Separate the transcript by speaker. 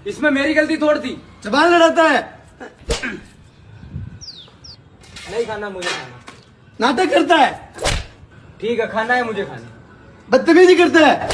Speaker 1: इसमें मेरी गलती थोड़ी थी।
Speaker 2: जबान लड़ाता है,
Speaker 1: नहीं खाना मुझे, खाना।
Speaker 2: नाटक करता है,
Speaker 1: ठीक है, खाना है मुझे, खाना।
Speaker 2: बदतमीजी करता है।